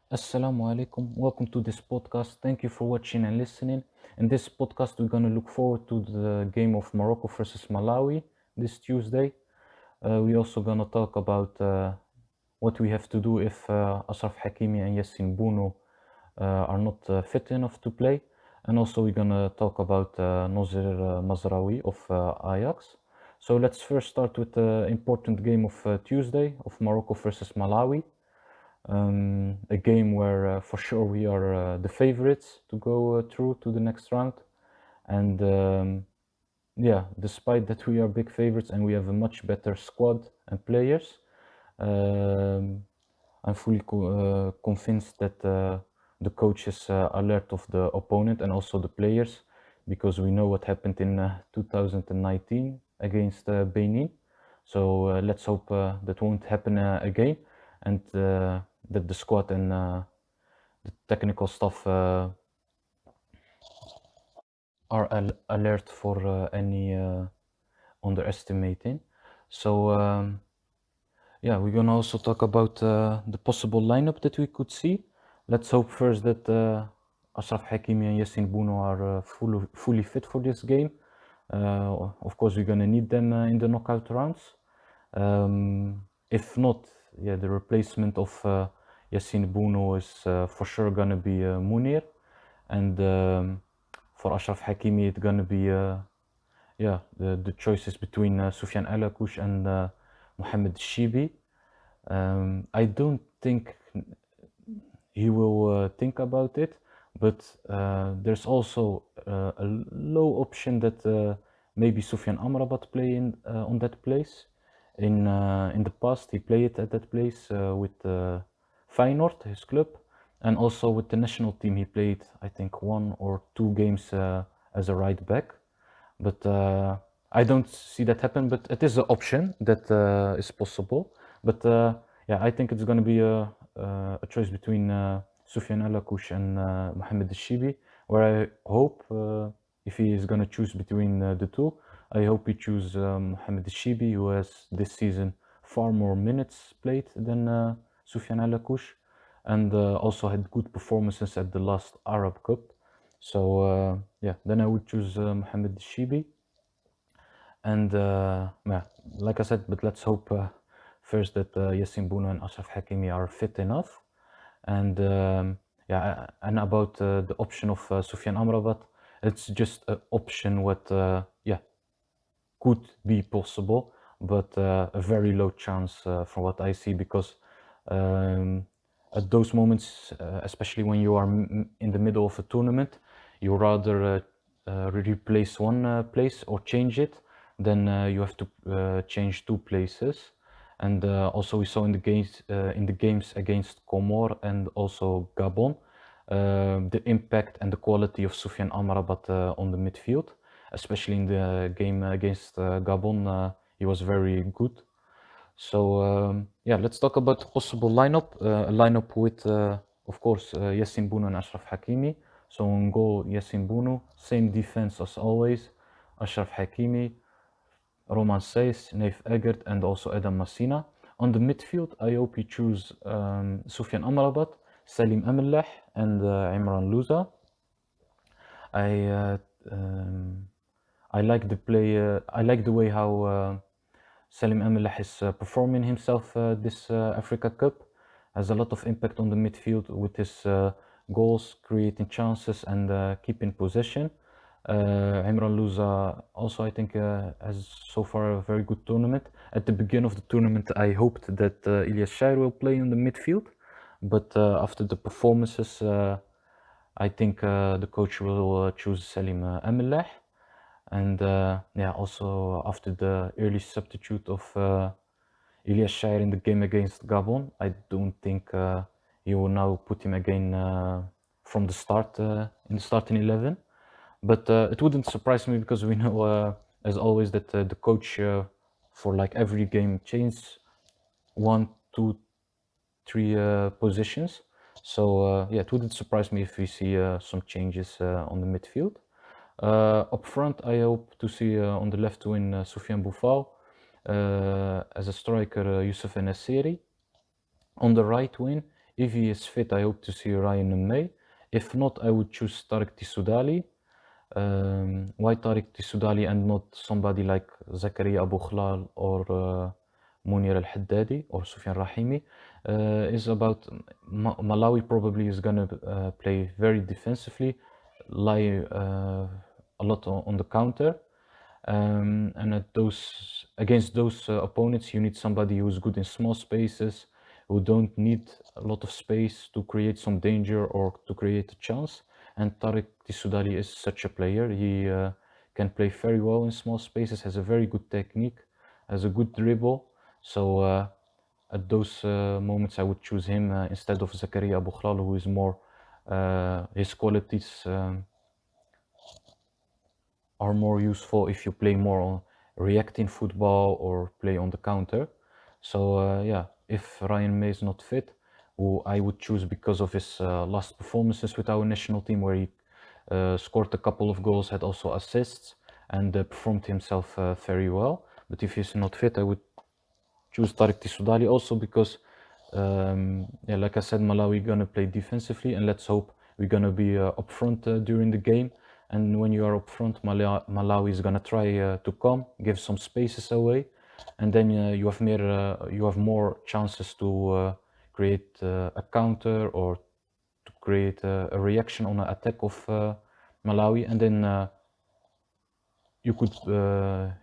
Assalamu alaikum. Welcome to this podcast. Thank you for watching and listening. In this podcast, we're going to look forward to the game of Morocco versus Malawi this Tuesday. We're also going to talk about what we have to do if Achraf Hakimi and Yassine Bounou are not fit enough to play. And also, we're going to talk about Noussair Mazraoui of Ajax. So let's first start with the important game of Tuesday of Morocco versus Malawi. A game where for sure we are the favorites to go through to the next round. And yeah, despite that we are big favorites and we have a much better squad and players, I'm fully convinced that the coach is alert of the opponent and also the players, because we know what happened in 2019 against Benin. So let's hope that won't happen again, and that the squad and the technical staff are alert for any underestimating. So yeah, we're gonna also talk about the possible lineup that we could see. Let's hope first that Achraf Hakimi and Yassine Bounou are fully fit for this game. Of course, we're gonna need them in the knockout rounds. If not, yeah, the replacement of Yassine Bounou is for sure gonna be Munir, and for Achraf Hakimi, it's gonna be yeah, the choices between Soufiane Alakouch and Mohamed Shibi. I don't think he will think about it, but there's also a low option that maybe Soufiane Amrabat play on that place. In the past, he played at that place with Feyenoord, his club, and also with the national team. He played, I think, 1 or 2 games as a right back. But I don't see that happen. But it is an option that is possible. But yeah, I think it's going to be a choice between Soufiane Alakouch and Mohamed Shibi, where I hope if he is going to choose between the two, I hope he choose Mohamed Shibi, who has this season far more minutes played than Soufiane Alakouch, and also had good performances at the last Arab Cup. So yeah, then I would choose Mohamed Shibi. And yeah, like I said, but let's hope first that Yassine Bounou and Achraf Hakimi are fit enough. And yeah, and about the option of Soufiane Amrabat, it's just an option what yeah, could be possible, but a very low chance from what I see, because at those moments, especially when you are in the middle of a tournament, you rather replace one place or change it than you have to change 2 places. And also we saw in the games against Comor and also Gabon, the impact and the quality of Soufiane Amrabat on the midfield, especially in the game against Gabon. He was very good. So yeah, let's talk about the possible lineup. A lineup with, of course, Yassine Bounou and Achraf Hakimi. So on goal, Yassine Bounou. Same defense as always. Achraf Hakimi, Roman Seis, Naif Eggert, and also Adam Massina. On the midfield, I hope you choose Soufiane Amrabat, Salim Amellah, and Imran Louza. I I like the play. I like the way how Salim Amellah is performing himself this Africa Cup. Has a lot of impact on the midfield with his goals, creating chances, and keeping possession. Imran Louza also, I think, has so far a very good tournament. At the beginning of the tournament, I hoped that Ilyas Shair will play in the midfield, but after the performances, I think the coach will choose Salim Amellah. And yeah, also after the early substitute of Ilyas Shair in the game against Gabon, I don't think he will now put him again from the start in the starting 11. But it wouldn't surprise me, because we know, as always, that the coach for like every game changes 1, 2, 3 positions. So yeah, it wouldn't surprise me if we see some changes on the midfield. Up front, I hope to see on the left wing Soufiane Boufal, as a striker Youssef Ennesseri. On the right wing, if he is fit, I hope to see Ryan in May. If not, I would choose Tariq Tissoudali. Why Tariq Tissoudali and not somebody like Zakaria Abu Khlal or Munir Al-Haddadi or Sufyan Rahimi is about Malawi probably is gonna play very defensively, lie a lot on the counter, and against those opponents you need somebody who's good in small spaces, who don't need a lot of space to create some danger or to create a chance. And Tariq Tissoudali is such a player. He can play very well in small spaces, has a very good technique, has a good dribble. So at those moments I would choose him instead of Zakaria Abu Khlal, who is more, his qualities are more useful if you play more on reacting football or play on the counter. So yeah, if Ryan May is not fit, who I would choose because of his last performances with our national team, where he scored a couple of goals, had also assists, and performed himself very well. But if he's not fit, I would choose Tariq Tissoudali also because, yeah, like I said, Malawi gonna play defensively, and let's hope we're gonna be up front during the game. And when you are up front, Malawi is gonna try to come, give some spaces away, and then you have more chances to create a counter or to create a reaction on an attack of Malawi, and then you could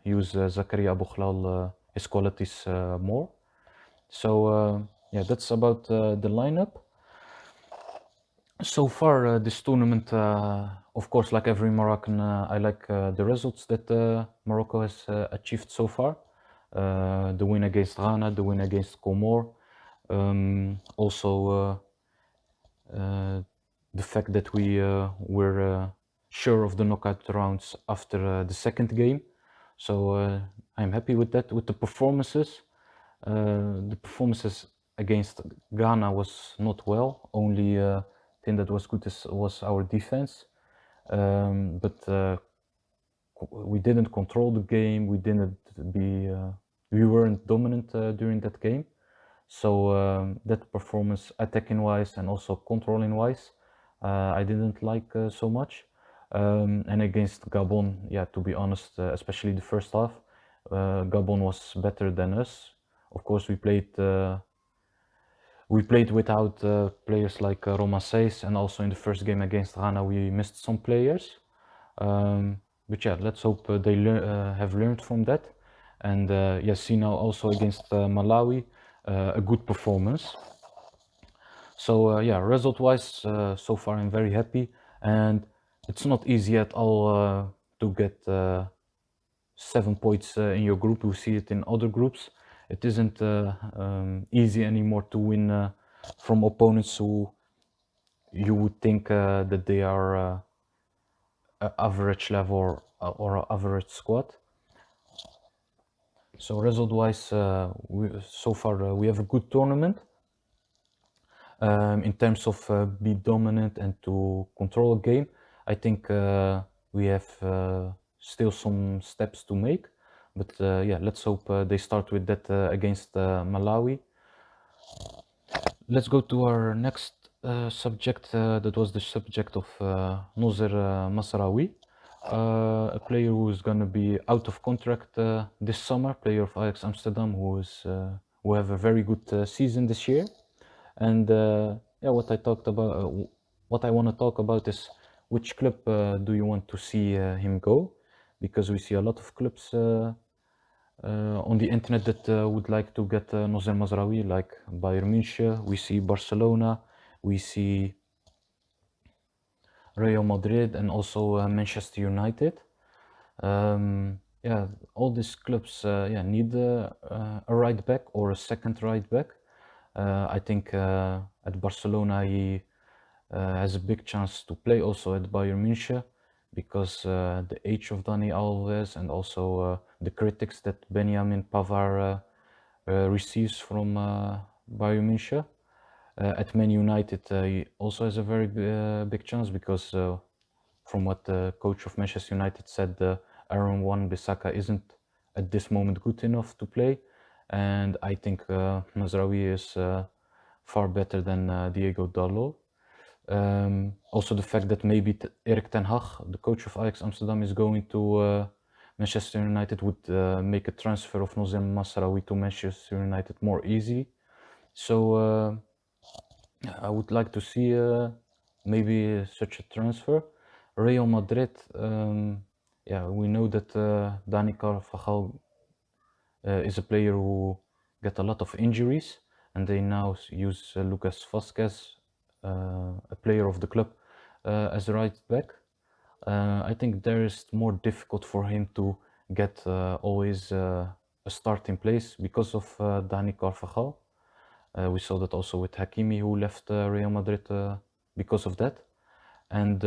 use Zakaria Abu Khlal, his qualities more. So yeah, that's about the lineup. So far, this tournament, of course, like every Moroccan, I like the results that Morocco has achieved so far. The win against Ghana, the win against Comor. Also, the fact that we were sure of the knockout rounds after the second game. So I'm happy with that, with the performances. The performances against Ghana was not well. Only thing that was good was our defense. But we didn't control the game. We weren't dominant during that game. So that performance, attacking wise and also controlling wise, I didn't like so much. And against Gabon, yeah, to be honest, especially the first half, Gabon was better than us. Of course, we played without players like Roma Seis, and also in the first game against Ghana we missed some players. But yeah, let's hope they have learned from that. And Yassine now also against Malawi, a good performance. So yeah, result-wise, so far I'm very happy, and it's not easy at all to get 7 points in your group. We see it in other groups. It isn't easy anymore to win from opponents who you would think that they are average level or average squad. So result-wise, so far we have a good tournament. In terms of be dominant and to control a game, I think we have still some steps to make. But yeah, let's hope they start with that against Malawi. Let's go to our next subject. That was the subject of Noussair Mazraoui, a player who is going to be out of contract this summer, player of Ajax Amsterdam, who have a very good season this year. And yeah, what I want to talk about is which club do you want to see him go? Because we see a lot of clubs on the internet that would like to get Noussair Mazraoui, like Bayern Munchen. We see Barcelona, we see Real Madrid, and also Manchester United. Yeah, all these clubs need a right back or a second right back. I think at Barcelona he has a big chance to play also at Bayern Munchen, because the age of Dani Alves and also the critics that Benjamin Pavard receives from Bayern Munchen. At Man United he also has a very big chance, because from what the coach of Manchester United said, Aaron Wan-Bissaka isn't at this moment good enough to play. And I think Mazraoui is far better than Diego Dalot. Also the fact that maybe Erik ten Hag, the coach of Ajax Amsterdam, is going to Manchester United would make a transfer of Noussair Mazraoui to Manchester United more easy. So I would like to see maybe such a transfer. Real Madrid, yeah, we know that Dani Carvajal is a player who get a lot of injuries, and they now use Lucas Vazquez, a player of the club, as a right back. I think there is more difficult for him to get always a starting place because of Dani Carvajal. We saw that also with Hakimi, who left Real Madrid because of that. And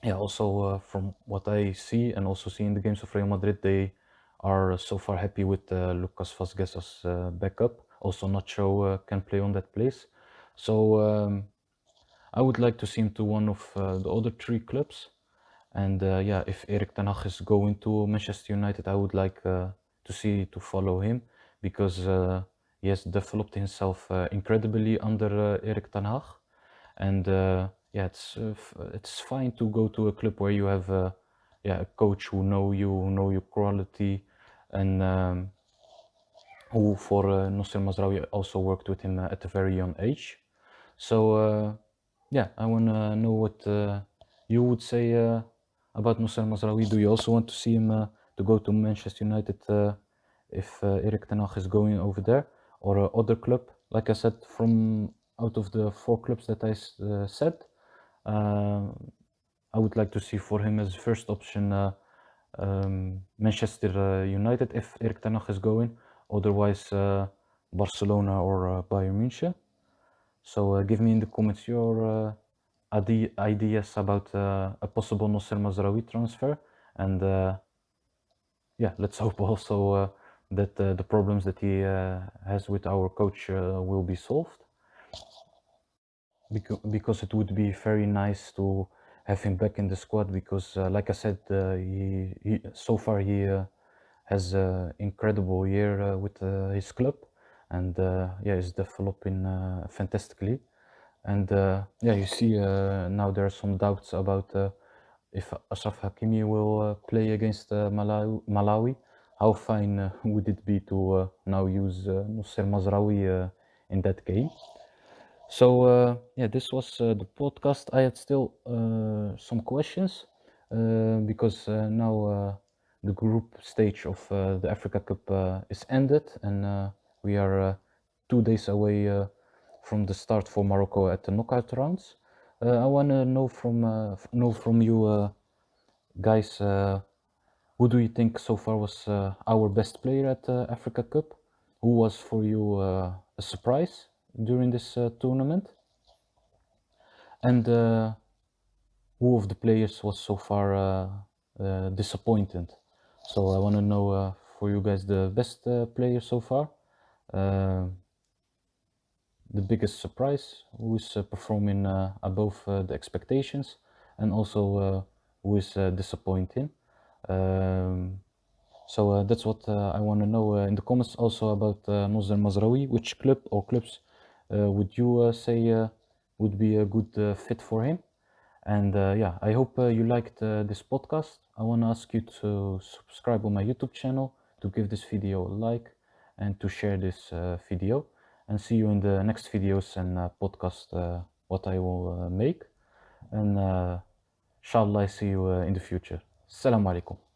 yeah, also from what I see and also see in the games of Real Madrid, they are so far happy with Lucas Vazquez as backup. Also, Nacho can play on that place. So I would like to see him to one of the other three clubs. And yeah, if Erik ten Hag is going to Manchester United, I would like to follow him, because he has developed himself incredibly under Erik ten Hag. And yeah, it's fine to go to a club where you have yeah, a coach who know your quality, and who for Noussair Mazraoui also worked with him at a very young age. So yeah, I want to know what you would say about Noussair Mazraoui. Do you also want to see him to go to Manchester United if Erik ten Hag is going over there, or other club? Like I said, from out of the 4 clubs that I said, I would like to see for him as first option Manchester United if Erik ten Hag is going. Otherwise, Barcelona or Bayern Munchen. So give me in the comments your ideas about a possible Noussair Mazraoui transfer, and yeah, let's hope also that the problems that he has with our coach will be solved, because it would be very nice to have him back in the squad, because like I said, he so far he has an incredible year with his club, and yeah, he's developing fantastically. And yeah, you see now there are some doubts about if Achraf Hakimi will play against Malawi. How fine would it be to now use Noussair Mazraoui in that game? So yeah, this was the podcast. I had still some questions because now the group stage of the Africa Cup is ended, and we are 2 days away from the start for Morocco at the knockout rounds. I want to know from you guys, who do you think so far was our best player at the Africa Cup? Who was for you a surprise during this tournament? And who of the players was so far disappointed? So I want to know for you guys the best player so far, the biggest surprise, who is performing above the expectations, and also who is disappointing. So that's what I want to know in the comments. Also about Noussair Mazraoui, which club or clubs would you say would be a good fit for him? And yeah, I hope you liked this podcast. I want to ask you to subscribe on my YouTube channel, to give this video a like, and to share this video. And see you in the next videos and podcast what I will make. And inshallah, I see you in the future. Assalamu alaikum.